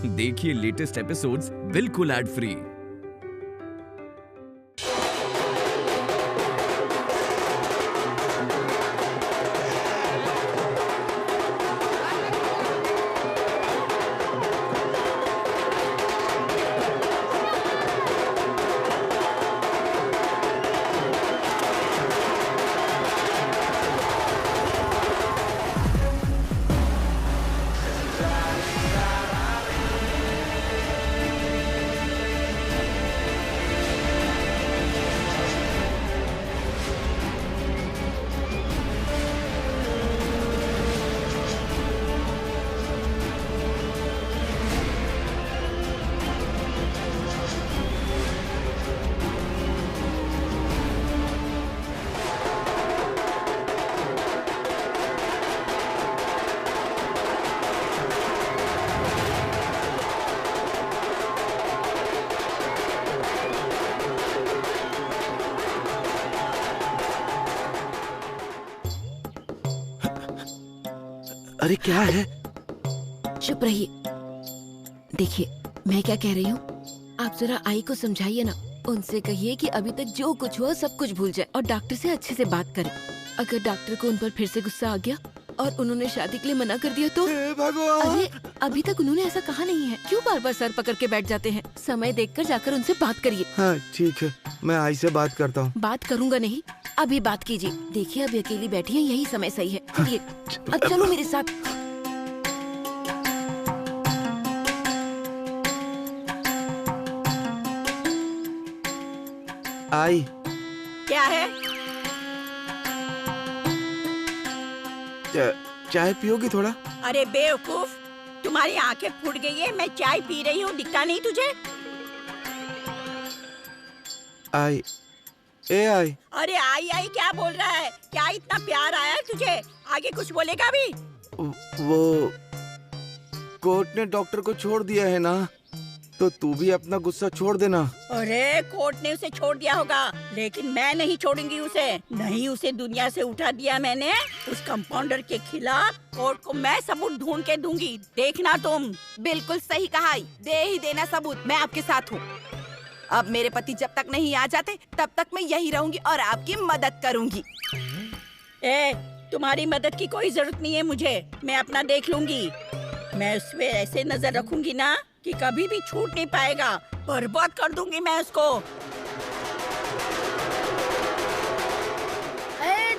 देखिए latest episodes बिल्कुल ad free. अरे क्या है? चुप रहिए। देखिए मैं क्या कह रही हूँ, आप जरा आई को समझाइए ना। उनसे कहिए कि अभी तक जो कुछ हुआ सब कुछ भूल जाए और डॉक्टर से अच्छे से बात करें। अगर डॉक्टर को उन पर फिर से गुस्सा आ गया और उन्होंने शादी के लिए मना कर दिया तो? भगवान! अरे अभी तक उन्होंने ऐसा कहा नहीं है, क्यों बार बार सर पकड़ के बैठ जाते हैं? समय देखकर जाकर उनसे बात करिए। हाँ ठीक है, मैं आई से बात करता हूँ। बात करूँगा नहीं, अभी बात कीजिए। देखिए अभी अकेली बैठी है, यही समय सही है। चलिए अब चलो मेरे साथ। आई, क्या है? चाय पियोगी थोड़ा? अरे बेवकूफ, तुम्हारी आंखें फूट गई है। मैं चाय पी रही हूँ, दिखता नहीं तुझे? आई, ए आई। अरे आई आई क्या बोल रहा है? क्या इतना प्यार आया है तुझे? आगे कुछ बोलेगा भी? वो कोर्ट ने डॉक्टर को छोड़ दिया है ना, तो तू भी अपना गुस्सा छोड़ देना। अरे कोर्ट ने उसे छोड़ दिया होगा, लेकिन मैं नहीं छोड़ूंगी उसे। नहीं, उसे दुनिया से उठा दिया मैंने। उस कंपाउंडर के खिलाफ कोर्ट को मैं सबूत ढूंढ के दूंगी, देखना तुम। बिल्कुल सही कहा, दे ही देना सबूत। मैं आपके साथ हूँ। अब मेरे पति जब तक नहीं आ जाते तब तक मैं यही रहूंगी और आपकी मदद करूंगी। ए, तुम्हारी मदद की कोई जरूरत नहीं है मुझे, मैं अपना देख लूंगी। मैं उस पे ऐसे नजर रखूंगी ना कि कभी भी छूट नहीं पाएगा। बर्बाद कर दूंगी मैं उसको।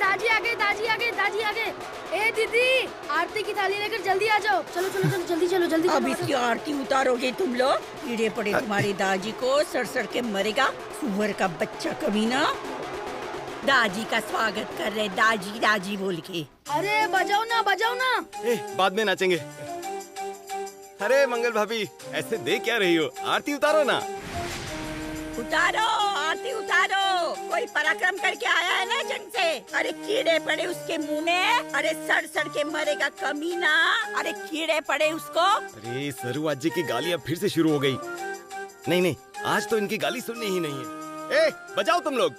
दादी आ गई, दादी आ गई, दादी आ गई। ए दीदी, आरती की थाली लेकर जल्दी आ जाओ। चलो चलो चलो, जल्दी चलो, जल्दी अब चलो। इसकी आरती उतारोगे तुम लोग? कीड़े पड़े तुम्हारी दादी को, सड़ सड़ के मरेगा सुअर का बच्चा कमीना। दादी का स्वागत कर रहे, दादी दादी बोल के। अरे बजाओ ना, बजाओ ना। बाद में नाचेंगे। अरे मंगल भाभी, ऐसे देख क्या रही हो? आरती उतारो ना। उतारो, आरती उतारो। कोई पराक्रम करके आया है ना जंग से। अरे कीड़े पड़े उसके मुंह में। अरे सड़ सड़ के मरेगा कमीना। अरे कीड़े पड़े उसको। अरे सरू आज जी की गाली अब फिर से शुरू हो गई। नहीं नहीं, आज तो इनकी गाली सुननी ही नहीं है। ए, बजाओ तुम लोग।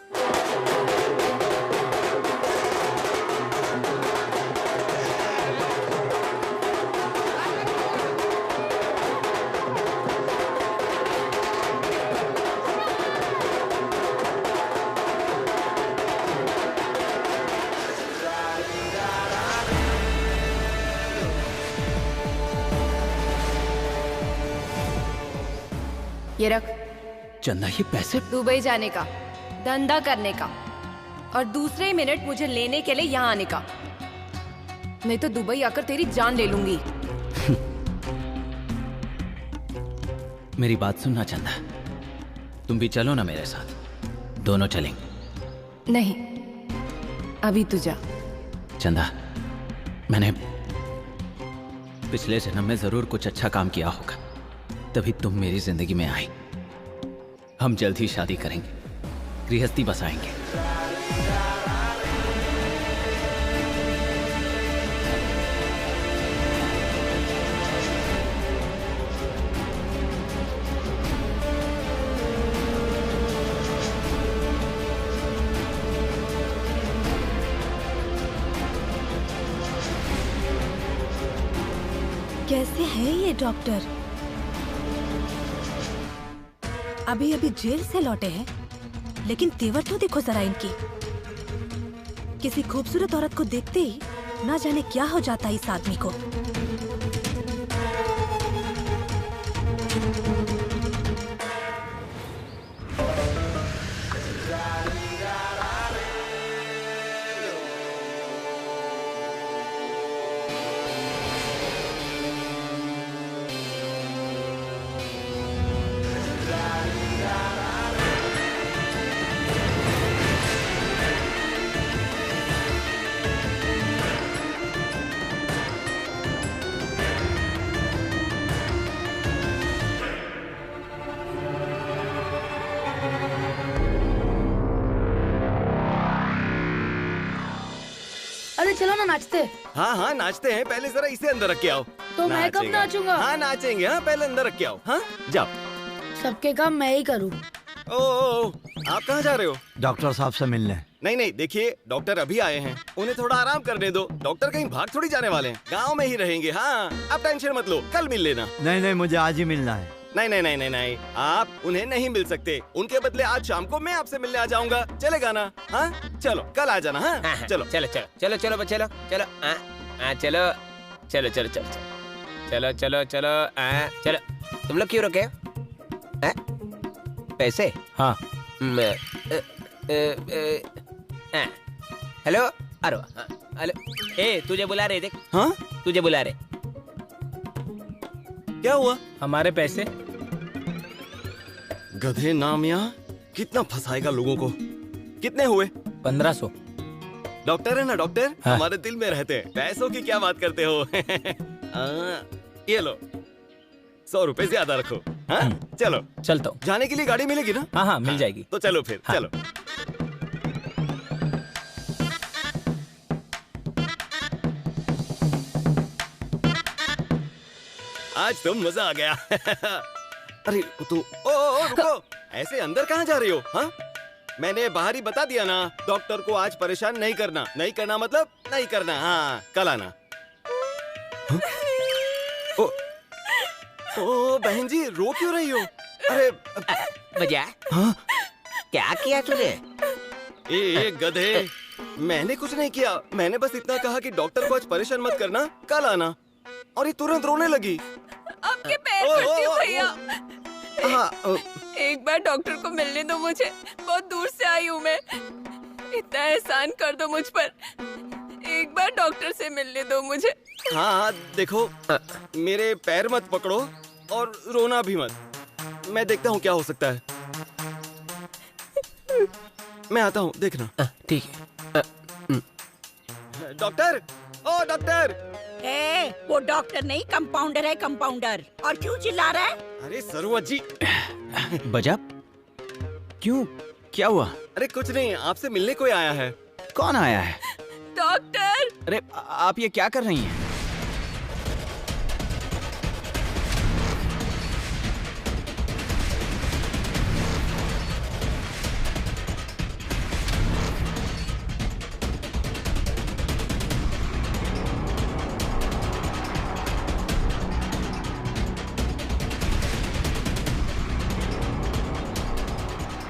ये रख। चंदा ये पैसे? दुबई जाने का, धंधा करने का और दूसरे मिनट मुझे लेने के लिए यहाँ आने का। नहीं तो दुबई आकर तेरी जान ले लूंगी। मेरी बात सुनना चंदा, तुम भी चलो ना मेरे साथ, दोनों चलेंगे। नहीं, अभी तू जा। चंदा, मैंने पिछले जन्म में जरूर कुछ अच्छा काम किया होगा, तभी तुम मेरी जिंदगी में आई। हम जल्द ही शादी करेंगे, गृहस्थी बसाएंगे। कैसे है ये डॉक्टर? अभी अभी जेल से लौटे हैं, लेकिन तेवर तो देखो जरा इनकी। किसी खूबसूरत औरत को देखते ही ना जाने क्या हो जाता है इस आदमी को। अरे चलो ना नाचते। हाँ हाँ नाचते हैं, पहले जरा इसे अंदर रख के आओ। तो मैं कब नाचेगा। नाचूंगा? हाँ नाचेंगे, हाँ पहले अंदर रख के आओ। हाँ जाओ। सबके काम मैं ही करूँ। ओ, आप कहाँ जा रहे हो? डॉक्टर साहब से मिलने। नहीं नहीं, देखिए डॉक्टर अभी आए हैं, उन्हें थोड़ा आराम करने दो। डॉक्टर कहीं भाग थोड़ी जाने वाले हैं, गांव में ही रहेंगे। हाँ आप टेंशन मत लो, कल मिल लेना। नहीं नहीं, मुझे आज ही मिलना है। नहीं नहीं नहीं नहीं नहीं, आप उन्हें नहीं मिल सकते। उनके बदले आज शाम को मैं आपसे मिलने आ जाऊंगा, चलेगा ना? हाँ चलो कल आ जाना। हाँ चलो चलो चलो चलो चलो चलो चलो चलो चलो चलो चलो चलो चलो चलो चलो। तुम लोग क्यों रुके? पैसे? हाँ। हेलो अरे हेलो, ए तुझे बुला रहे, देख। हाँ तुझे बुला रहे। क्या हुआ? हमारे पैसे? गधे नाम यहाँ कितना फंसाएगा लोगों को। कितने हुए? 1500। डॉक्टर है ना डॉक्टर? हाँ। हमारे दिल में रहते हैं, पैसों की क्या बात करते हो। ये लो 100 रुपए ज्यादा रखो। हाँ चलो चलता हूँ। जाने के लिए गाड़ी मिलेगी ना? हाँ हाँ मिल जाएगी। तो चलो फिर। हाँ। चलो आज तो मजा आ गया। अरे तो ओ रुको, ऐसे अंदर कहाँ जा रही हो? हाँ मैंने बाहर ही बता दिया ना, डॉक्टर को आज परेशान नहीं करना। नहीं करना मतलब नहीं करना। हाँ कल आना। हाँ? ओ बहन जी रो क्यों रही हो? अरे बजा। हाँ? क्या किया तूने? ए गधे, मैंने कुछ नहीं किया। मैंने बस इतना कहा कि डॉक्टर को आज परेशान मत करना, कल आना। और ये तुरंत रोने लगी। आपके पैर पड़ती हूँ भैया। हाँ एक बार डॉक्टर को मिलने दो मुझे, बहुत दूर से आई हूँ मैं। इतना एहसान कर दो मुझ पर, एक बार डॉक्टर से मिलने दो मुझे। हाँ देखो, मेरे पैर मत पकड़ो और रोना भी मत। मैं देखता हूँ क्या हो सकता है। मैं आता हूँ, देखना। ठीक है। डॉक्टर, ओ डॉक्टर। ए, वो डॉक्टर नहीं कंपाउंडर है, कंपाउंडर। और क्यों चिल्ला रहा है? अरे सरोज जी। बजा, क्यों, क्या हुआ? अरे कुछ नहीं, आपसे मिलने कोई आया है। कौन आया है? डॉक्टर। अरे आप ये क्या कर रही हैं?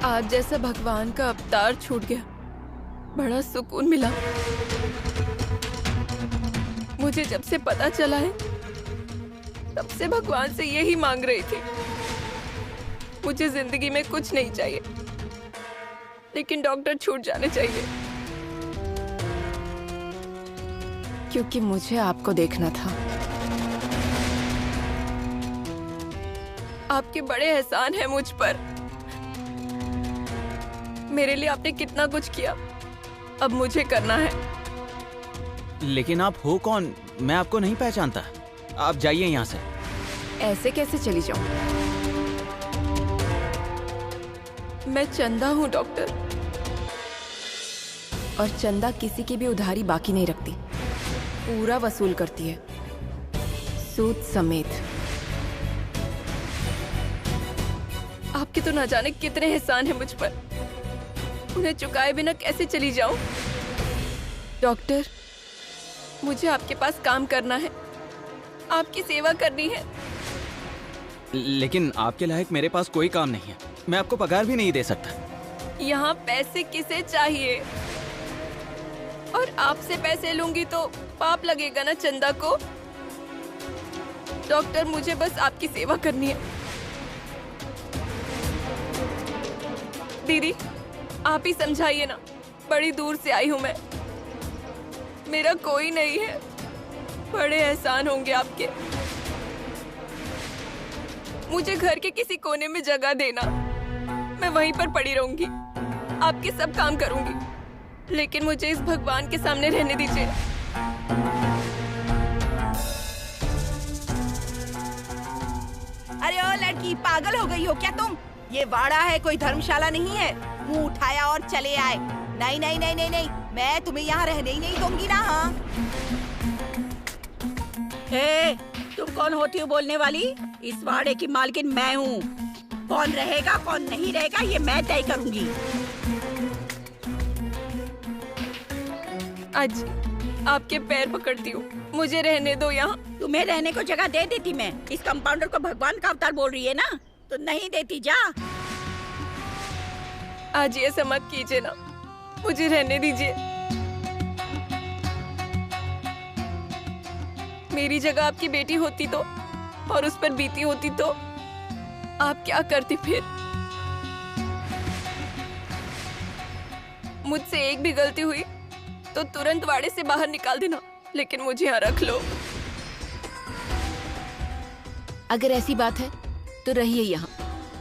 आज जैसा भगवान का अवतार छूट गया, बड़ा सुकून मिला। मुझे जब से पता चला है, तब से भगवान से यही मांग रही थी। मुझे जिंदगी में कुछ नहीं चाहिए, लेकिन डॉक्टर छूट जाने चाहिए, क्योंकि मुझे आपको देखना था। आपके बड़े एहसान हैं मुझ पर। मेरे लिए आपने कितना कुछ किया, अब मुझे करना है। लेकिन आप हो कौन? मैं आपको नहीं पहचानता। आप जाइए यहाँ से। ऐसे कैसे चली जाऊं? मैं चंदा हूँ डॉक्टर, और चंदा किसी की भी उधारी बाकी नहीं रखती, पूरा वसूल करती है, सूद समेत। आपके तो ना जाने कितने एहसान हैं मुझ पर, उन्हें चुकाए बिना कैसे चली जाऊं? डॉक्टर, मुझे आपके पास काम करना है, आपकी सेवा करनी है। लेकिन आपके लायक मेरे पास कोई काम नहीं है। मैं आपको पगार भी नहीं दे सकता। यहाँ पैसे किसे चाहिए? और आपसे पैसे लूंगी तो पाप लगेगा ना चंदा को। डॉक्टर, मुझे बस आपकी सेवा करनी है। दीदी, आप ही समझाइए ना, बड़ी दूर से आई हूँ मैं, मेरा कोई नहीं है। बड़े एहसान होंगे आपके। मुझे घर के किसी कोने में जगह देना, मैं वहीं पर पड़ी रहूंगी, आपके सब काम करूंगी, लेकिन मुझे इस भगवान के सामने रहने दीजिए। अरे ओ लड़की, पागल हो गई हो क्या तुम? ये वाड़ा है, कोई धर्मशाला नहीं है। मुंह उठाया और चले आए। नहीं नहीं नहीं नहीं नहीं, मैं तुम्हें यहाँ रहने ही नहीं दूंगी ना। हाँ, हे, तुम कौन होती हो बोलने वाली? इस वाड़े की मालकिन मैं हूँ। कौन रहेगा कौन नहीं रहेगा ये मैं तय करूंगी। आज आपके पैर पकड़ती हूँ, मुझे रहने दो यहाँ। तुम्हें रहने को जगह दे देती मैं। इस कंपाउंडर को भगवान का अवतार बोल रही है ना, तो नहीं देती। जा। आज ये समझ कीजिए ना, मुझे रहने दीजिए। मेरी जगह आपकी बेटी होती तो, और उस पर बीती होती तो आप क्या करती फिर? मुझसे एक भी गलती हुई तो तुरंत वाड़े से बाहर निकाल देना, लेकिन मुझे यहाँ रख लो। अगर ऐसी बात है तो रहिए यहाँ।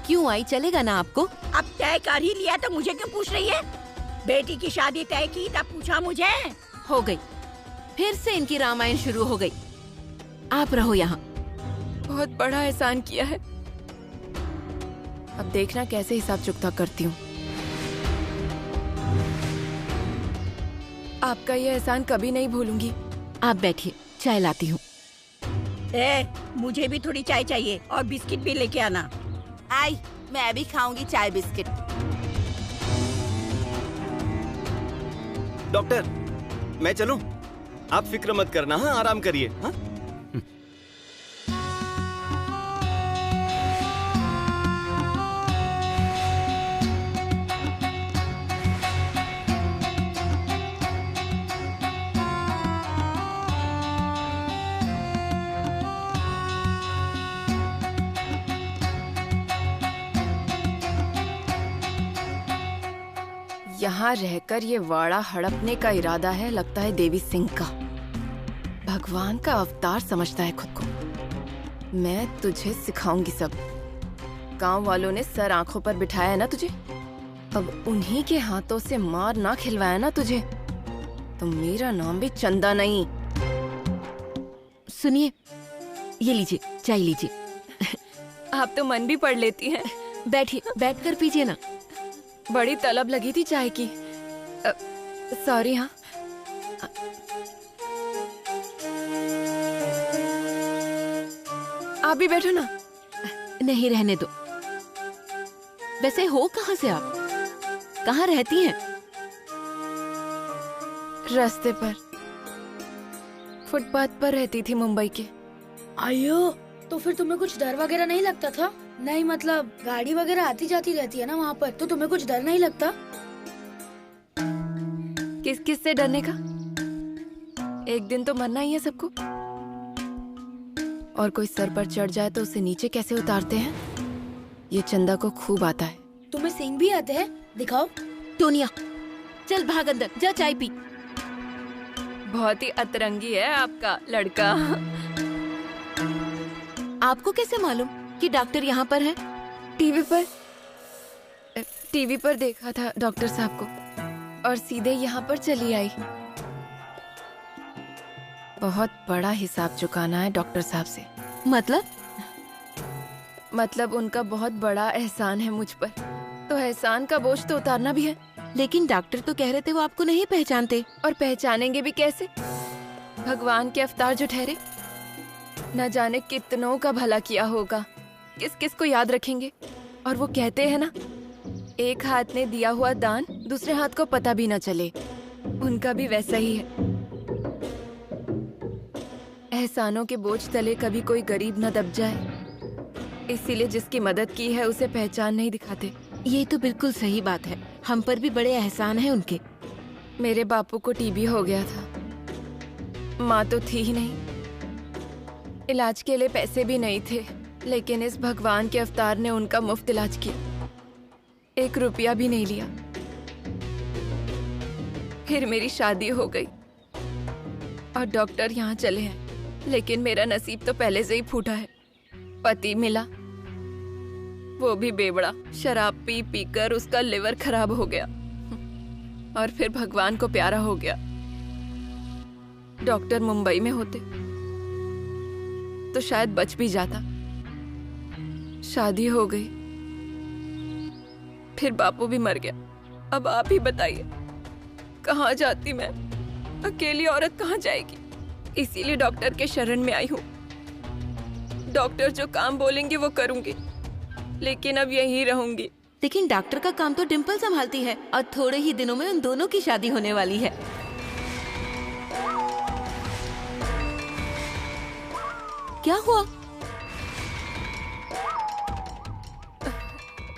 क्यों आई, चलेगा ना आपको? अब तय कर ही लिया तो मुझे क्यों पूछ रही है? बेटी की शादी तय की तब पूछा मुझे। हो गई, फिर से इनकी रामायण शुरू हो गई। आप रहो यहाँ। बहुत बड़ा एहसान किया है, अब देखना कैसे हिसाब चुकता करती हूँ। आपका ये एहसान कभी नहीं भूलूंगी। आप बैठिए, चाय लाती हूँ। मुझे भी थोड़ी चाय चाहिए और बिस्किट भी लेके आना। आई, मैं भी खाऊंगी चाय बिस्किट। डॉक्टर, मैं चलूं? आप फिक्र मत करना। हाँ, आराम करिए। हाँ? यहाँ रहकर ये वाड़ा हड़पने का इरादा है, लगता है देवी सिंह का। भगवान का अवतार समझता है खुद को। मैं तुझे सिखाऊंगी सब। गांव वालों ने सर आंखों पर बिठाया है ना तुझे, अब उन्हीं के हाथों से मार ना खिलवाया ना तुझे, तो मेरा नाम भी चंदा नहीं। सुनिए, ये लीजिए, चाय लीजिए। आप तो मन भी पढ़ लेती हैं। बैठिए, बैठकर पीजिए ना। बड़ी तलब लगी थी चाय की। सॉरी। हाँ, आप भी बैठो ना। नहीं, रहने दो। वैसे हो कहाँ से आप? कहाँ रहती हैं? रास्ते पर, फुटपाथ पर रहती थी मुंबई के। आयो, तो फिर तुम्हें कुछ डर वगैरह नहीं लगता था? नहीं मतलब गाड़ी वगैरह आती जाती रहती है ना वहाँ पर, तो तुम्हें कुछ डर नहीं लगता? किस किस से डरने का? एक दिन तो मरना ही है सबको। और कोई सर पर चढ़ जाए तो उसे नीचे कैसे उतारते हैं, ये चंदा को खूब आता है। तुम्हें सिंह भी आते हैं? दिखाओ। टोनिया, चल भाग अंदर, जा चाय पी। बहुत ही अतरंगी है आपका लड़का। आपको कैसे मालूम कि डॉक्टर यहाँ पर है? टीवी पर देखा था डॉक्टर साहब को और सीधे यहाँ पर चली आई। बहुत बड़ा हिसाब चुकाना है डॉक्टर साहब से। मतलब उनका बहुत बड़ा एहसान है मुझ पर, तो एहसान का बोझ तो उतारना भी है। लेकिन डॉक्टर तो कह रहे थे वो आपको नहीं पहचानते। और पहचानेंगे भी कैसे? भगवान के अवतार जो ठहरे, न जाने कितनों का भला किया होगा, किस किस को याद रखेंगे। और वो कहते हैं ना, एक हाथ ने दिया हुआ दान दूसरे हाथ को पता भी न चले। उनका भी वैसा ही है। एहसानों के बोझ तले कभी कोई गरीब न दब जाए, इसीलिए जिसकी मदद की है उसे पहचान नहीं दिखाते। ये तो बिल्कुल सही बात है, हम पर भी बड़े एहसान है उनके। मेरे बापू को टीबी हो गया था, माँ तो थी ही नहीं, इलाज के लिए पैसे भी नहीं थे, लेकिन इस भगवान के अवतार ने उनका मुफ्त इलाज किया, 1 रुपया भी नहीं लिया। फिर मेरी शादी हो गई और डॉक्टर यहाँ चले हैं, लेकिन मेरा नसीब तो पहले से ही फूटा है। पति मिला, वो भी बेवड़ा, शराब पी पी कर उसका लिवर खराब हो गया, और फिर भगवान को प्यारा हो गया। डॉक्टर मुंबई में होते तो शायद बच भी जाता। शादी हो गई, फिर बापू भी मर गया। अब आप ही बताइए, कहाँ जाती मैं? अकेली औरत कहाँ जाएगी? इसीलिए डॉक्टर के शरण में आई हूँ। डॉक्टर जो काम बोलेंगे वो करूंगी, लेकिन अब यहीं रहूंगी। लेकिन डॉक्टर का काम तो डिम्पल संभालती है, और थोड़े ही दिनों में उन दोनों की शादी होने वाली है। क्या हुआ?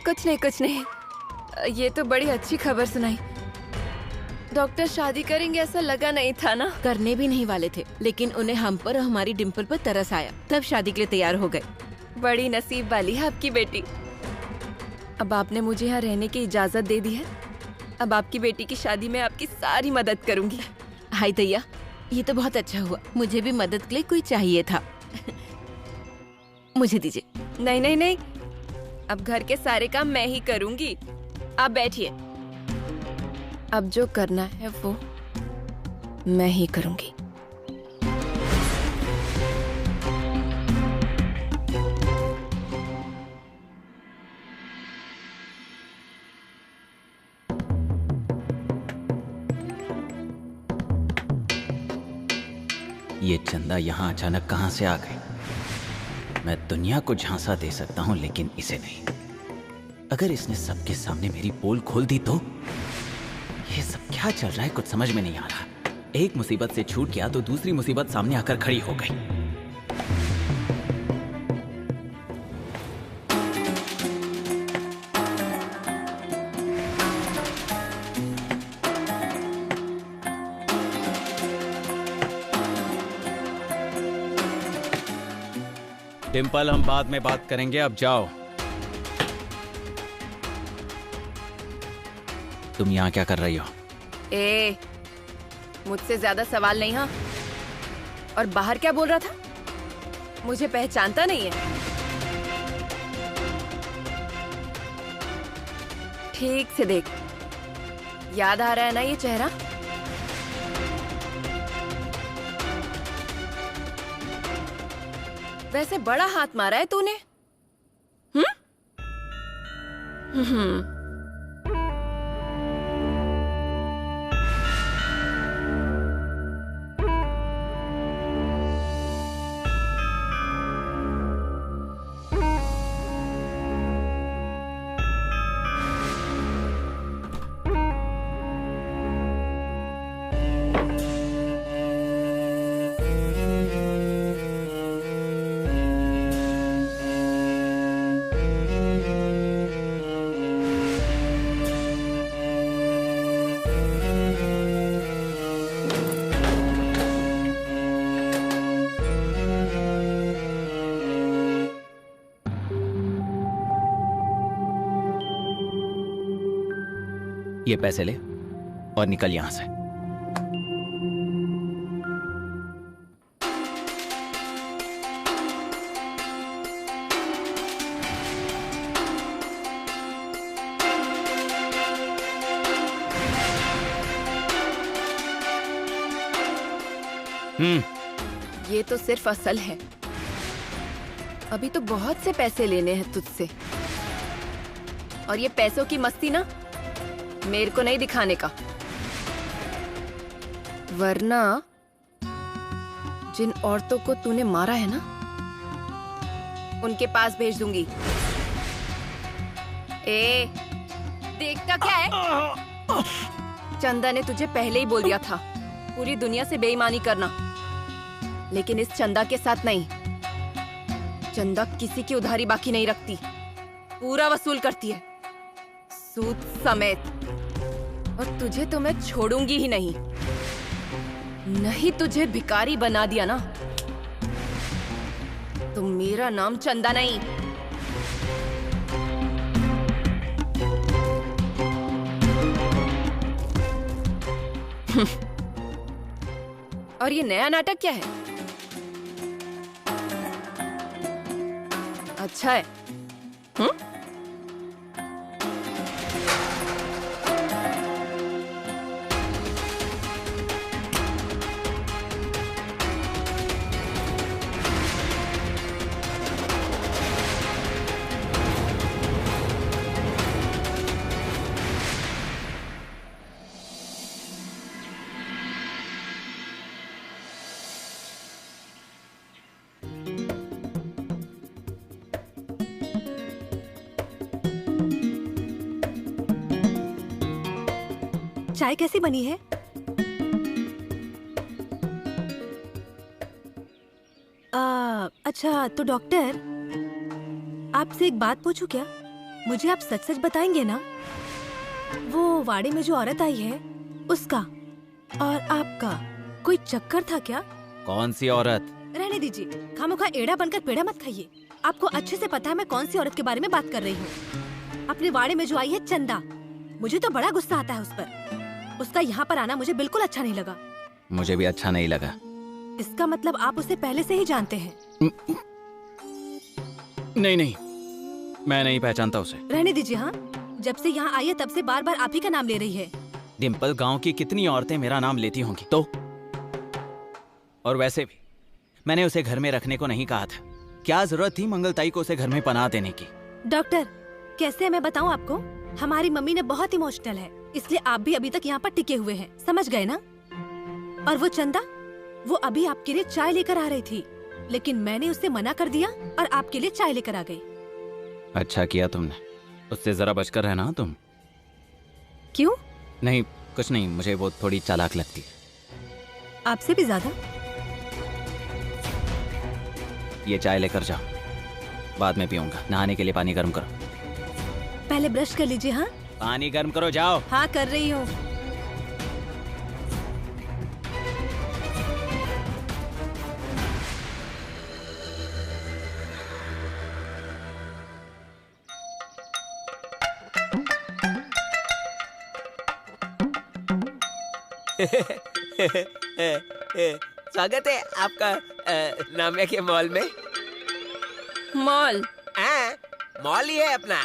कुछ नहीं, ये तो बड़ी अच्छी खबर सुनाई। डॉक्टर शादी करेंगे ऐसा लगा नहीं था ना। करने भी नहीं वाले थे, लेकिन उन्हें हम पर और हमारी डिम्पल पर तरस आया, तब शादी के लिए तैयार हो गए। बड़ी नसीब वाली है आपकी बेटी। अब आपने मुझे यहाँ रहने की इजाजत दे दी है। अब आपकी बेटी की शादी में आपकी सारी मदद करूंगी। हाय दैया, ये तो बहुत अच्छा हुआ, मुझे भी मदद के लिए कोई चाहिए था। मुझे दीजिए। नहीं, अब घर के सारे काम मैं ही करूंगी, आप बैठिए। अब जो करना है वो मैं ही करूंगी। ये चंदा यहाँ अचानक कहाँ से आ गई? मैं दुनिया को झांसा दे सकता हूँ, लेकिन इसे नहीं। अगर इसने सबके सामने मेरी पोल खोल दी तो? ये सब क्या चल रहा है, कुछ समझ में नहीं आ रहा। एक मुसीबत से छूट गया तो दूसरी मुसीबत सामने आकर खड़ी हो गई। डिम्पल, हम बाद में बात करेंगे, अब जाओ। तुम यहाँ क्या कर रही हो? मुझसे ज्यादा सवाल नहीं। हाँ, और बाहर क्या बोल रहा था? मुझे पहचानता नहीं है? ठीक से देख, याद आ रहा है ना ये चेहरा? वैसे बड़ा हाथ मारा है तूने। ये पैसे ले और निकल यहां से। ये तो सिर्फ असल है, अभी तो बहुत से पैसे लेने हैं तुझसे, और ये पैसों की मस्ती ना मेरे को नहीं दिखाने का, वरना जिन औरतों को तूने मारा है ना उनके पास भेज दूंगी। देखता क्या है? चंदा ने तुझे पहले ही बोल दिया था पूरी दुनिया से बेईमानी करना, लेकिन इस चंदा के साथ नहीं। चंदा किसी की उधारी बाकी नहीं रखती, पूरा वसूल करती है, सूद समेत। और तुझे तो मैं छोड़ूंगी ही नहीं। नहीं तुझे भिखारी बना दिया ना, तो मेरा नाम चंदा नहीं। और ये नया नाटक क्या है? अच्छा है। चाय कैसी बनी है? अच्छा तो डॉक्टर, आपसे एक बात पूछूं क्या? मुझे आप सच सच बताएंगे ना? वो वाड़े में जो औरत आई है उसका और आपका कोई चक्कर था क्या? कौन सी औरत? रहने दीजिए, खामोखा एड़ा बनकर पेड़ा मत खाइए। आपको अच्छे से पता है मैं कौन सी औरत के बारे में बात कर रही हूँ। अपने वाड़े में जो आई है चंदा, मुझे तो बड़ा गुस्सा आता है उस पर। उसका यहाँ पर आना मुझे बिल्कुल अच्छा नहीं लगा। मुझे भी अच्छा नहीं लगा। इसका मतलब आप उसे पहले से ही जानते हैं? नहीं नहीं, मैं नहीं पहचानता उसे। रहने दीजिए। हाँ, जब से यहाँ आई है तब से बार बार आप ही का नाम ले रही है। डिम्पल, गांव की कितनी औरतें मेरा नाम लेती होंगी तो? और वैसे भी मैंने उसे घर में रखने को नहीं कहा था। क्या जरूरत थी मंगलताई को उसे घर में पनाह देने की? डॉक्टर, कैसे मैं बताऊँ आपको, हमारी मम्मी ने बहुत इमोशनल है, इसलिए आप भी अभी तक यहाँ पर टिके हुए हैं, समझ गए ना? और वो चंदा, वो अभी आपके लिए चाय लेकर आ रही थी, लेकिन मैंने उससे मना कर दिया और आपके लिए चाय लेकर आ गई। अच्छा किया तुमने, उससे जरा बचकर रहना तुम। क्यों? नहीं कुछ नहीं, मुझे वो थोड़ी चालाक लगती है। आपसे भी ज्यादा? ये चाय लेकर जाओ, बाद में पीऊंगा। नहाने के लिए पानी गर्म करो। पहले ब्रश कर लीजिए। हाँ, पानी गर्म करो, जाओ। हाँ कर रही हूँ। स्वागत है आपका नामिया के मॉल में। मॉल? मॉल ही है अपना।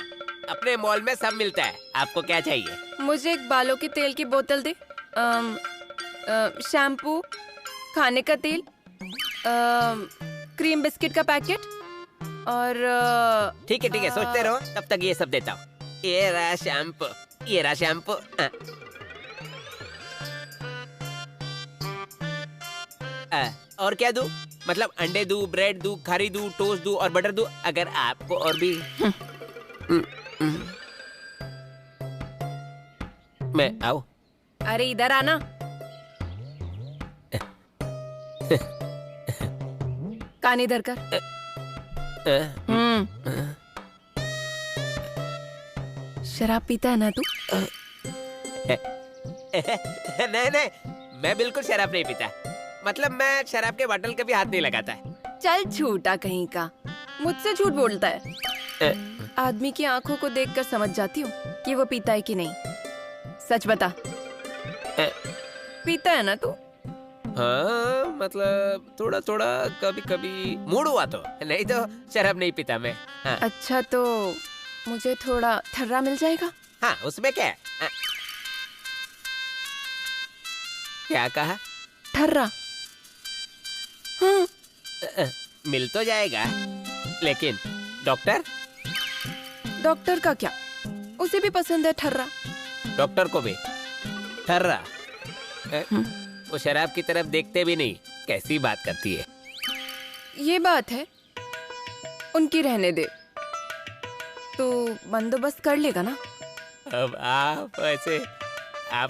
अपने मॉल में सब मिलता है। आपको क्या चाहिए? मुझे एक बालों के तेल की बोतल दे, शैम्पू, खाने का तेल, क्रीम बिस्किट का पैकेट और ठीक है सोचते रहो, तब तक ये सब देता हूँ। ये रहा शैम्पू, ये रहा शैम्पू। और क्या दूं? मतलब अंडे दूं, ब्रेड दूं, खारी दूं, टोस्ट दूं और बटर दूं? अगर आपको और भी मैं आऊं? अरे इधर आना। कान इधर कर। शराब पीता है ना तू? नहीं, मैं बिल्कुल शराब नहीं पीता। मतलब मैं शराब के बॉटल कभी हाथ नहीं लगाता है। चल झूठा कहीं का, मुझसे झूठ बोलता है। आदमी की आंखों को देखकर समझ जाती हूँ कि वो पीता है कि नहीं। सच बता, पीता है ना तू? हाँ, मतलब थोड़ा थोड़ा कभी कभी मूड हुआ तो, नहीं तो शराब नहीं पीता मैं। हाँ। अच्छा तो मुझे थोड़ा ठर्रा मिल जाएगा? हाँ, उसमें क्या है? क्या कहा? ठर्रा? हाँ। मिल तो जाएगा, लेकिन डॉक्टर? डॉक्टर का क्या, उसे भी पसंद है ठर्रा। डॉक्टर को भी ठर्रा? वो शराब की तरफ देखते भी नहीं, कैसी बात करती है। ये बात है, उनकी रहने दे। तो बंदोबस्त कर लेगा ना? अब आप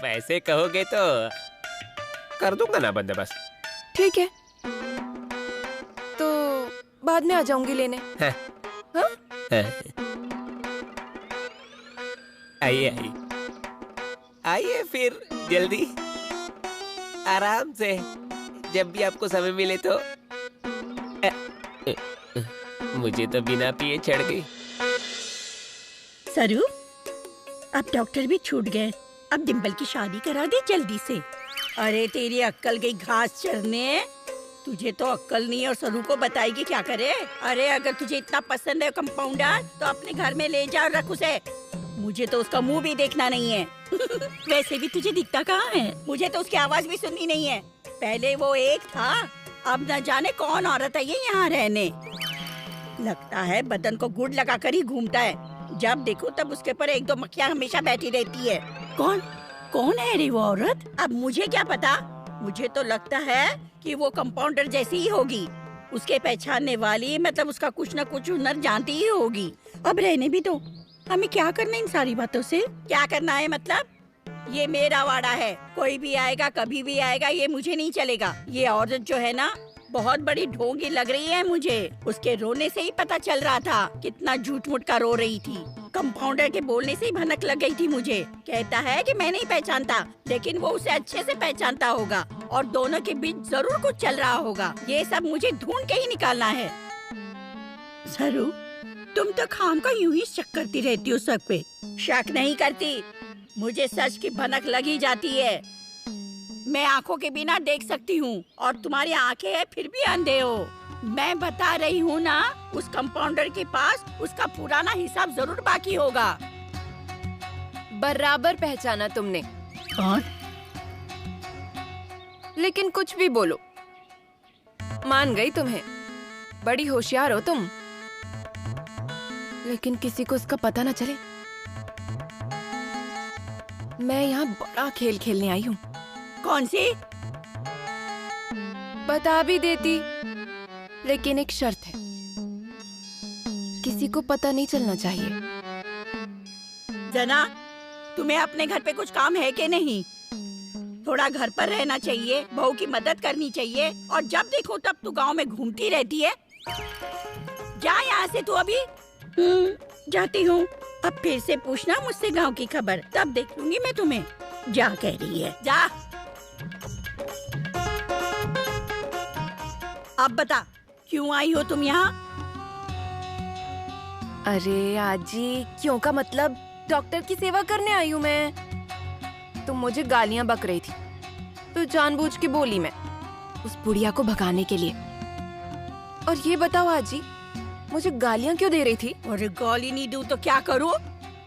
ऐसे कहोगे तो कर दूंगा ना बंदोबस्त। ठीक है, तो बाद में आ जाऊंगी लेने। हाँ। हाँ? आइए आइए आइए, फिर जल्दी आराम से, जब भी आपको समय मिले तो। मुझे तो बिना पिए चढ़ गई। सरू, अब डॉक्टर भी छूट गए, अब डिम्पल की शादी करा दे जल्दी से। अरे तेरी अक्कल गई घास चरने, तुझे तो अक्कल नहीं और सरू को बताएगी क्या करे। अरे अगर तुझे इतना पसंद है कंपाउंडर तो अपने घर में ले जा और रख उसे, मुझे तो उसका मुंह भी देखना नहीं है। वैसे भी तुझे दिखता कहाँ है, मुझे तो उसकी आवाज भी सुननी नहीं है। पहले वो एक था, अब न जाने कौन औरत है ये यहाँ रहने। लगता है बदन को गुड़ लगा कर ही घूमता है, जब देखो तब उसके पर एक दो मक्खियाँ हमेशा बैठी रहती है। कौन है रे वो औरत? अब मुझे क्या पता, मुझे तो लगता है कि वो कंपाउंडर जैसी ही होगी, उसके पहचानने वाली, मतलब उसका कुछ न कुछ हुनर जानती ही होगी। अब रहने भी दो, हमें क्या करना इन सारी बातों से? क्या करना है मतलब? ये मेरा वाड़ा है, कोई भी आएगा कभी भी आएगा, ये मुझे नहीं चलेगा। ये औरत जो है ना, बहुत बड़ी ढोंगी लग रही है मुझे। उसके रोने से ही पता चल रहा था कितना झूठ मूठ का रो रही थी। कंपाउंडर के बोलने से ही भनक लग गई थी मुझे। कहता है कि मैं नहीं पहचानता, लेकिन वो उसे अच्छे से पहचानता होगा और दोनों के बीच जरूर कुछ चल रहा होगा। ये सब मुझे ढूंढ के ही निकालना है। सरू, तुम तो खाम का यूं ही शक करती रहती हो सब पे। शक नहीं करती, मुझे सच की भनक लगी जाती है। मैं आंखों के बिना देख सकती हूँ और तुम्हारी आंखें हैं फिर भी अंधे हो। मैं बता रही हूँ ना, उस कंपाउंडर के पास उसका पुराना हिसाब जरूर बाकी होगा। बराबर पहचाना तुमने। कौन? लेकिन कुछ भी बोलो, मान गई तुम्हें, बड़ी होशियार हो तुम। लेकिन किसी को इसका पता ना चले। मैं यहाँ बड़ा खेल खेलने आई हूँ। कौन सी? बता भी देती, लेकिन एक शर्त है, किसी को पता नहीं चलना चाहिए। जना, तुम्हें अपने घर पे कुछ काम है कि नहीं? थोड़ा घर पर रहना चाहिए, बहू की मदद करनी चाहिए, और जब देखो तब तू गांव में घूमती रहती है। जा यहाँ से तू अभी। जाती हूँ। अब फिर से पूछना मुझसे गांव की खबर, तब देख लूंगी मैं तुम्हें। जा कह रही है, जा। अब बता, क्यों आई हो तुम यहाँ? अरे आजी, क्यों का मतलब, डॉक्टर की सेवा करने आई हूँ मैं। तुम मुझे गालियाँ बक रही थी, तो जानबूझ के बोली मैं, उस बुढ़िया को भगाने के लिए। और ये बताओ आजी, मुझे गालियाँ क्यों दे रही थी? और गाली नहीं दूँ तो क्या करूँ?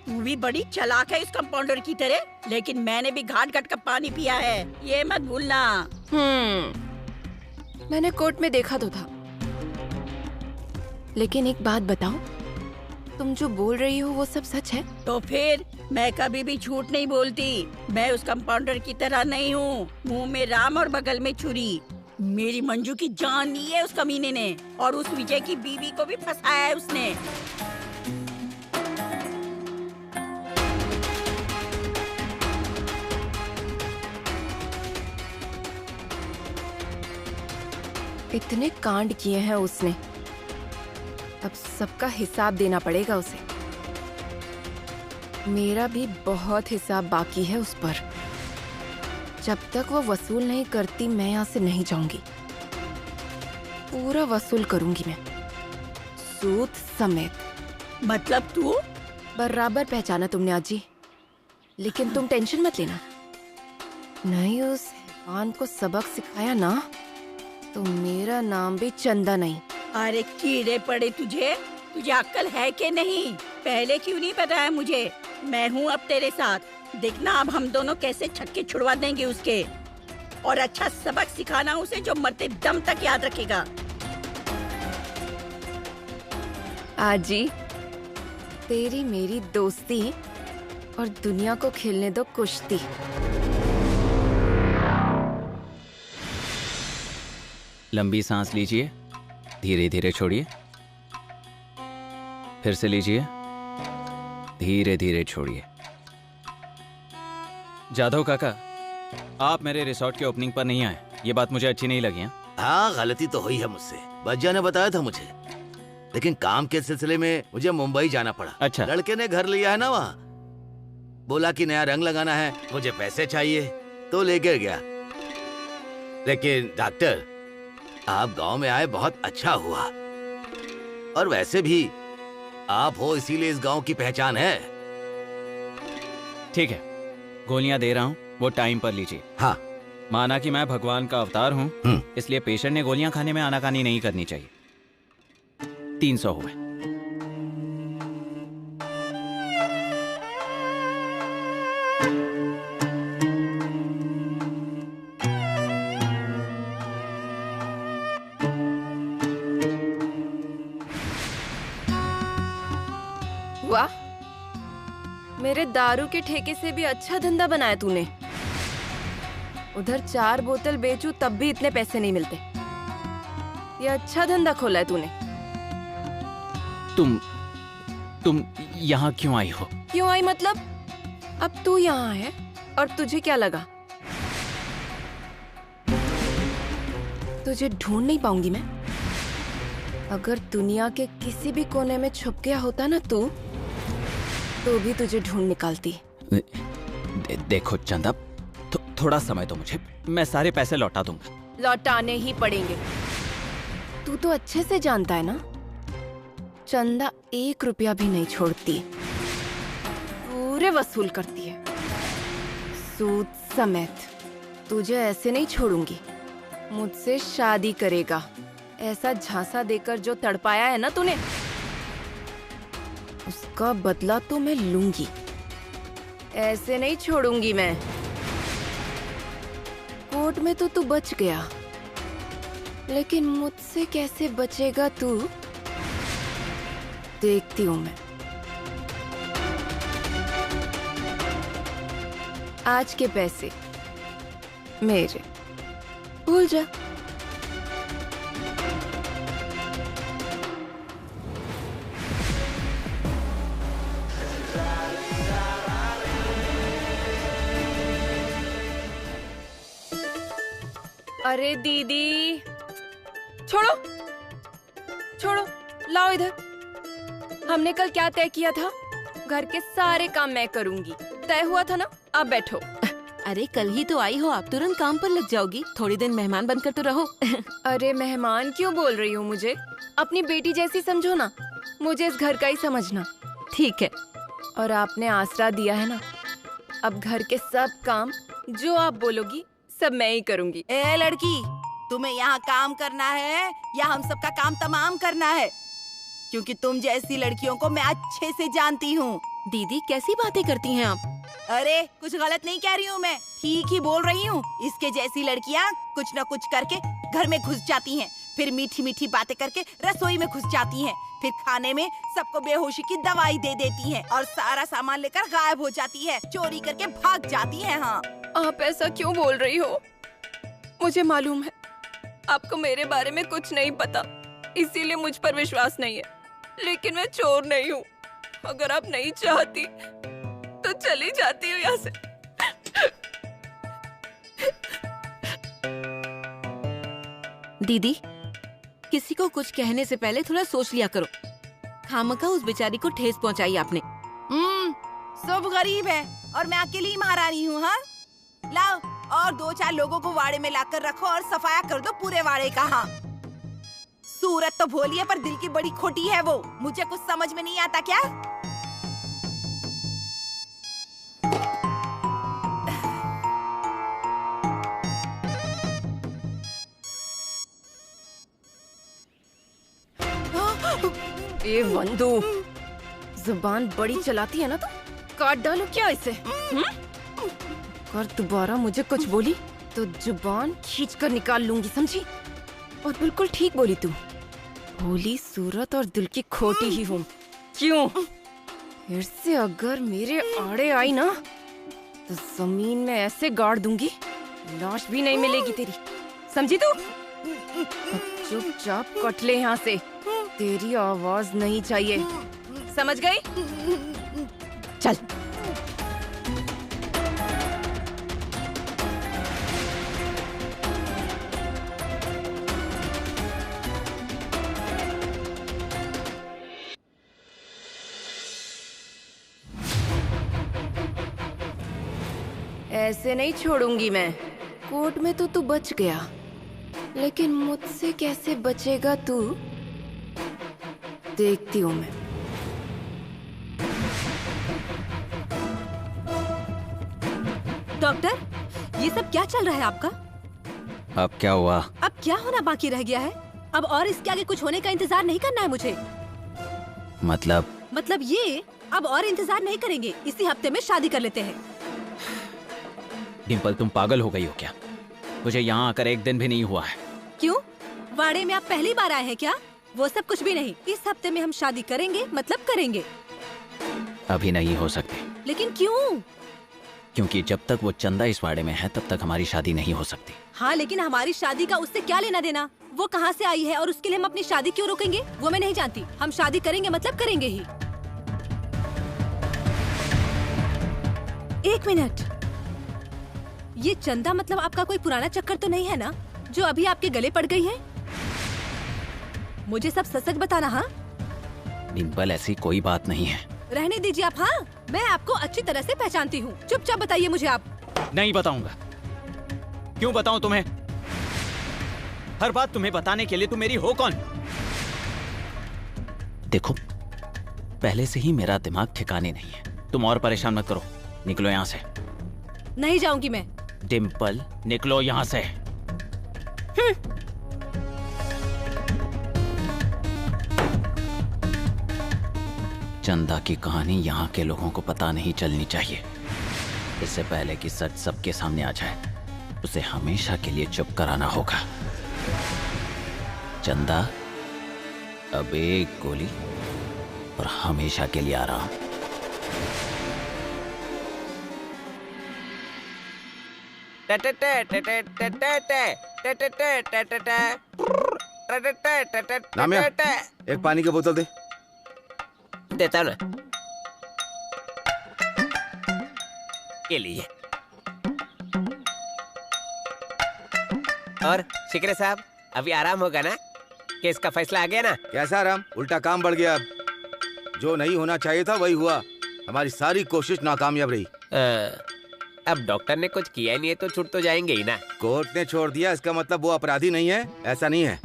तू भी बड़ी चालाक है इस कंपाउंडर की तरह, लेकिन मैंने भी घाट घाट का पानी पिया है, ये मत भूलना। मैंने कोर्ट में देखा तो था, लेकिन एक बात बताओ, तुम जो बोल रही हो वो सब सच है? तो फिर मैं कभी भी झूठ नहीं बोलती। मैं उस कंपाउंडर की तरह नहीं हूँ, मुंह में राम और बगल में छुरी। मेरी मंजू की जान ली है उस कमीने ने, और उस विजय की बीवी को भी फंसाया है उसने। इतने कांड किए हैं उसने, अब सबका हिसाब देना पड़ेगा उसे। मेरा भी बहुत हिसाब बाकी है उस पर। जब तक वो वसूल नहीं करती मैं यहाँ से नहीं जाऊंगी। पूरा वसूल करूंगी मैं, सूद समेत। मतलब तू? बराबर पहचाना तुमने आजी, लेकिन तुम टेंशन मत लेना। नहीं उस हैवान को सबक सिखाया ना, तो मेरा नाम भी चंदा नहीं। अरे कीड़े पड़े तुझे, तुझे अक्ल है कि नहीं? पहले क्यों नहीं बताया मुझे? मैं हूँ अब तेरे साथ, देखना अब हम दोनों कैसे छक्के छुड़वा देंगे उसके, और अच्छा सबक सिखाना उसे जो मरते दम तक याद रखेगा। आजी, तेरी मेरी दोस्ती और दुनिया को खेलने दो कुश्ती। लंबी सांस लीजिए, धीरे धीरे छोड़िए, फिर से लीजिए, धीरे धीरे छोड़िए। जाधव काका, आप मेरे रिसोर्ट के ओपनिंग पर नहीं आए, ये बात मुझे अच्छी नहीं लगी। हाँ, गलती तो हुई है मुझसे, बज्जा ने बताया था मुझे। लेकिन काम के सिलसिले में मुझे मुंबई जाना पड़ा। अच्छा। लड़के ने घर लिया है ना वहाँ, बोला कि नया रंग लगाना है, मुझे पैसे चाहिए तो लेकर गया। लेकिन डॉक्टर, आप गांव में आए बहुत अच्छा हुआ, और वैसे भी आप हो इसीलिए इस गांव की पहचान है। ठीक है, गोलियां दे रहा हूँ, वो टाइम पर लीजिए। हाँ। माना कि मैं भगवान का अवतार हूँ, इसलिए पेशेंट ने गोलियां खाने में आनाकानी नहीं करनी चाहिए। 300 हुए। वाह, मेरे दारू के ठेके से भी अच्छा धंधा बनाया तूने। उधर 4 बोतल बेचूं तब भी इतने पैसे नहीं मिलते। ये अच्छा धंधा खोला है तूने। तुम यहाँ क्यों आई हो? क्यों आई मतलब? अब तू यहाँ है और तुझे क्या लगा तुझे ढूंढ नहीं पाऊंगी मैं? अगर दुनिया के किसी भी कोने में छुप गया होता ना तू, तो भी तुझे ढूंढ निकालती। देखो चंदा, थोड़ा समय तो मुझे, मैं सारे पैसे लौटा दूंगा। लौटाने ही पड़ेंगे। तू तो अच्छे से जानता है ना, चंदा 1 रुपया भी नहीं छोड़ती, पूरे वसूल करती है, सूद समेत। तुझे ऐसे नहीं छोड़ूंगी। मुझसे शादी करेगा, ऐसा झांसा देकर जो तड़पाया है ना तूने, उसका बदला तो मैं लूंगी। ऐसे नहीं छोड़ूंगी मैं। कोर्ट में तो तू बच गया, लेकिन मुझसे कैसे बचेगा तू, देखती हूँ मैं। आज के पैसे मेरे, भूल जा। अरे दीदी, छोड़ो छोड़ो, लाओ इधर। हमने कल क्या तय किया था? घर के सारे काम मैं करूंगी। तय हुआ था ना? अब बैठो। अरे कल ही तो आई हो, आप तुरंत काम पर लग जाओगी। थोड़ी दिन मेहमान बनकर तो रहो। अरे मेहमान क्यों बोल रही हो मुझे? अपनी बेटी जैसी समझो ना, मुझे इस घर का ही समझना। ठीक है। और आपने आसरा दिया है ना, अब घर के सब काम जो आप बोलोगी सब मैं ही करूंगी। ए लड़की, तुम्हें यहाँ काम करना है या हम सबका काम तमाम करना है? क्योंकि तुम जैसी लड़कियों को मैं अच्छे से जानती हूँ। दीदी कैसी बातें करती हैं आप? अरे कुछ गलत नहीं कह रही हूँ मैं, ठीक ही बोल रही हूँ। इसके जैसी लड़कियाँ कुछ न कुछ करके घर में घुस जाती हैं, फिर मीठी मीठी बातें करके रसोई में घुस जाती हैं, फिर खाने में सबको बेहोशी की दवाई दे देती हैं और सारा सामान लेकर गायब हो जाती है, चोरी करके भाग जाती हैं। हाँ, आप ऐसा क्यों बोल रही हो? मुझे मालूम है आपको मेरे बारे में कुछ नहीं पता, इसीलिए मुझ पर विश्वास नहीं है। लेकिन मैं चोर नहीं हूँ। अगर आप नहीं चाहती तो चली जाती हूँ यहाँ से। दीदी, किसी को कुछ कहने से पहले थोड़ा सोच लिया करो। खामखा उस बेचारी को ठेस पहुंचाई आपने। सब गरीब है और मैं अकेली महारानी हूँ। हाँ, लाओ और 2-4 लोगों को वाड़े में लाकर रखो और सफाया कर दो पूरे वाड़े का। हाँ, सूरत तो भोली है पर दिल की बड़ी खोटी है वो। मुझे कुछ समझ में नहीं आता क्या? ये वंदू, जुबान बड़ी चलाती है ना तो काट डालो क्या इसे? अगर दोबारा मुझे कुछ बोली तो जुबान खींच कर निकाल लूंगी, समझी? और बिल्कुल ठीक बोली तू, भोली सूरत और दिल की खोटी ही हूँ। क्यों? फिर से अगर मेरे आड़े आई ना तो जमीन में ऐसे गाड़ दूंगी, लाश भी नहीं मिलेगी तेरी, समझी तू? अब चुपचाप कट ले यहाँ से, तेरी आवाज नहीं चाहिए, समझ गई? चल। ऐसे नहीं छोड़ूंगी मैं। कोर्ट में तो तू बच गया, लेकिन मुझसे कैसे बचेगा तू, देखती हूँ मैं। डॉक्टर, ये सब क्या चल रहा है आपका? अब क्या हुआ? अब क्या होना बाकी रह गया है? अब और इसके आगे कुछ होने का इंतजार नहीं करना है मुझे। मतलब ये, अब और इंतजार नहीं करेंगे, इसी हफ्ते में शादी कर लेते हैं। डिम्पल, तुम पागल हो गई हो क्या? मुझे यहाँ आकर एक दिन भी नहीं हुआ है। क्यों? वाड़े में आप पहली बार आए हैं क्या? वो सब कुछ भी नहीं, इस हफ्ते में हम शादी करेंगे, मतलब करेंगे। अभी नहीं हो सकती। लेकिन क्यों? क्योंकि जब तक वो चंदा इस वाड़े में है तब तक हमारी शादी नहीं हो सकती। हाँ, लेकिन हमारी शादी का उससे क्या लेना देना? वो कहाँ से आई है और उसके लिए हम अपनी शादी क्यों रोकेंगे? वो मैं नहीं जानती। हम शादी करेंगे मतलब करेंगे ही। एक मिनट, ये चंदा मतलब आपका कोई पुराना चक्कर तो नहीं है ना, जो अभी आपके गले पड़ गई है? मुझे सब सच सच बताना। हाँ डिम्पल, ऐसी कोई बात नहीं है। रहने दीजिए आप। हाँ, मैं आपको अच्छी तरह से पहचानती हूँ, चुपचाप बताइए मुझे आप। नहीं बताऊंगा। क्यों बताऊं तुम्हें? हर बात तुम्हें बताने के लिए तुम मेरी हो कौन? देखो, पहले से ही मेरा दिमाग ठिकाने नहीं है। तुम और परेशान मत करो। निकलो यहाँ से। नहीं जाऊंगी मैं। डिम्पल, निकलो यहाँ से। चंदा की कहानी यहाँ के लोगों को पता नहीं चलनी चाहिए। इससे पहले कि सच सबके सामने आ जाए, उसे हमेशा के लिए चुप कराना होगा। चंदा, अब एक गोली और हमेशा के लिए आराम। नामिया, एक पानी की बोतल दे। देता ना, ये लीजिए। और शिकरे साहब, अभी आराम होगा ना? केस का फैसला आ गया ना? कैसा आराम? उल्टा काम बढ़ गया। अब जो नहीं होना चाहिए था वही हुआ। हमारी सारी कोशिश नाकामयाब रही। अब डॉक्टर ने कुछ किया नहीं है तो छूट तो जाएंगे ही ना। कोर्ट ने छोड़ दिया, इसका मतलब वो अपराधी नहीं है? ऐसा नहीं है।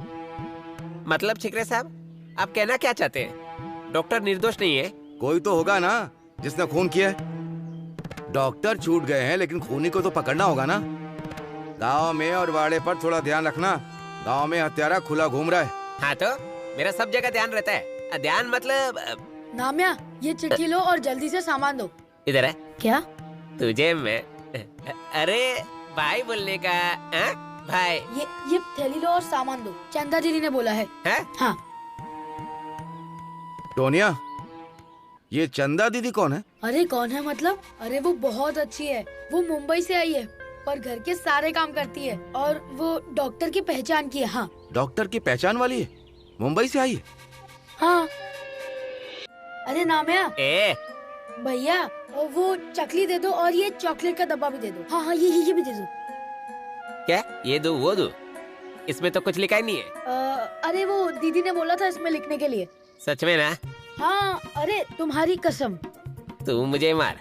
मतलब शिकरे साहब, आप कहना क्या चाहते हैं? डॉक्टर निर्दोष नहीं है? कोई तो होगा ना जिसने खून किया है। डॉक्टर छूट गए हैं, लेकिन खूनी को तो पकड़ना होगा ना। गांव में और वाड़े पर थोड़ा ध्यान रखना। गांव में हत्यारा खुला घूम रहा है। हाँ तो मेरा सब जगह ध्यान रहता है। ध्यान मतलब नामिया, ये चिट्ठी लो और जल्दी से सामान दो। इधर है। क्या? तुझे मैं अरे भाई बोलने का। भाई, ये थैली लो और सामान दो। चंदा दीदी ने बोला है। हाँ। टोनिया, ये चंदा दीदी कौन है? अरे कौन है मतलब? अरे वो बहुत अच्छी है। वो मुंबई से आई है, पर घर के सारे काम करती है और वो डॉक्टर की पहचान की है। हाँ, डॉक्टर की पहचान वाली है? मुंबई से आई है? हाँ। अरे नामिया, भैया वो चकली दे दो और ये चॉकलेट का डब्बा भी दे दो। हाँ हाँ, ये भी दे दो। क्या? ये दो वो दो? इसमें तो कुछ लिखा ही नहीं है। अरे वो दीदी ने बोला था इसमें लिखने के लिए। सच में ना? हाँ, अरे तुम्हारी कसम। तू मुझे मार।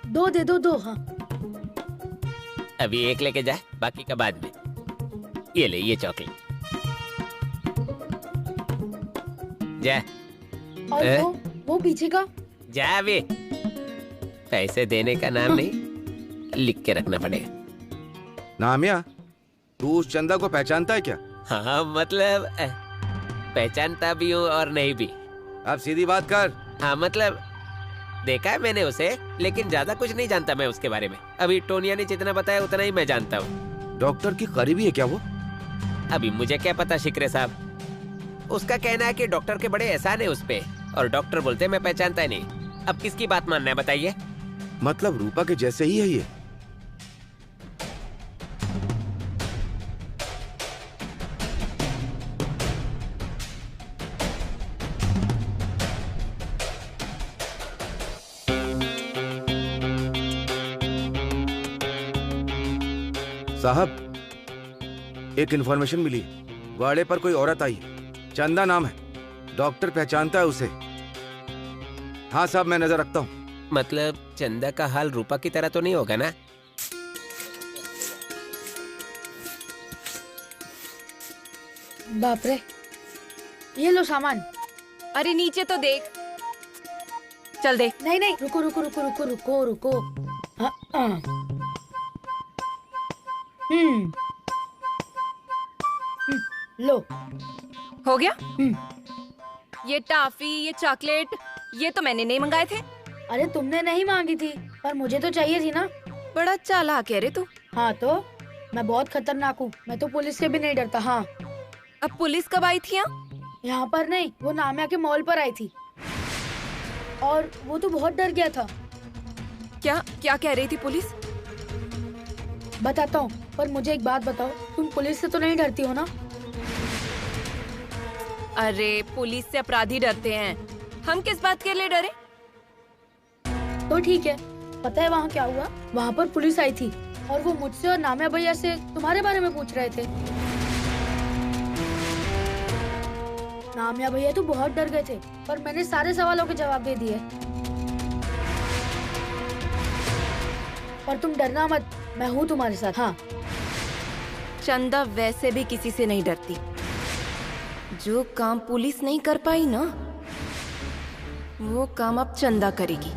दो दे दो, दो। हाँ, अभी एक लेके जा, बाकी का बाद में। ये ले, ये चॉकलेट जा। और वो पीछे का? जा अभी। पैसे देने का नाम नहीं, लिख के रखना पड़ेगा। नामिया, तू उस चंदा को पहचानता है क्या? हाँ, मतलब पहचानता भी हूँ और नहीं भी। अब सीधी बात कर। हाँ, मतलब देखा है मैंने उसे, लेकिन ज्यादा कुछ नहीं जानता मैं उसके बारे में। अभी टोनिया ने जितना बताया उतना ही मैं जानता हूँ। डॉक्टर की करीबी है क्या वो? अभी मुझे क्या पता शिकरे साहब। उसका कहना है कि डॉक्टर के बड़े एहसान है उस पे, और डॉक्टर बोलते मैं पहचानता ही नहीं। अब किसकी बात मानना है बताइए? मतलब रूपा के जैसे ही है ये? साहब, एक इन्फॉर्मेशन मिली। वाड़े पर कोई औरत आई है, चंदा नाम है। डॉक्टर पहचानता है उसे। हाँ साहब, मैं नजर रखता हूँ। मतलब चंदा का हाल रूपा की तरह तो नहीं होगा ना? बाप रे, ये लो सामान। अरे नीचे तो देख। चल देख। नहीं नहीं, रुको रुको रुको रुको रुको रुको। हाँ, हाँ। लो। हो गया? ये टॉफी, ये चॉकलेट, ये तो मैंने नहीं मंगाए थे। अरे तुमने नहीं मांगी थी, पर मुझे तो चाहिए थी ना। बड़ा चालाक है रे तू। हाँ तो मैं बहुत खतरनाक हूँ, मैं तो पुलिस से भी नहीं डरता। हाँ। अब पुलिस कब आई थी यहाँ? यहाँ पर नहीं, वो नामिया के मॉल पर आई थी और वो तो बहुत डर गया था। क्या क्या कह रही थी पुलिस? बताता हूँ, पर मुझे एक बात बताओ, तुम पुलिस से तो नहीं डरती हो ना? अरे पुलिस से अपराधी डरते हैं, हम किस बात के लिए डरे? तो ठीक है, पता है वहाँ क्या हुआ? वहाँ पर पुलिस आई थी और वो मुझसे और नामिया भैया से तुम्हारे बारे में पूछ रहे थे। नामिया भैया तो बहुत डर गए थे, पर मैंने सारे सवालों के जवाब दे दिए। पर तुम डरना मत, मैं हूँ तुम्हारे साथ। हाँ। चंदा वैसे भी किसी से नहीं डरती। जो काम पुलिस नहीं कर पाई ना, वो काम अब चंदा करेगी।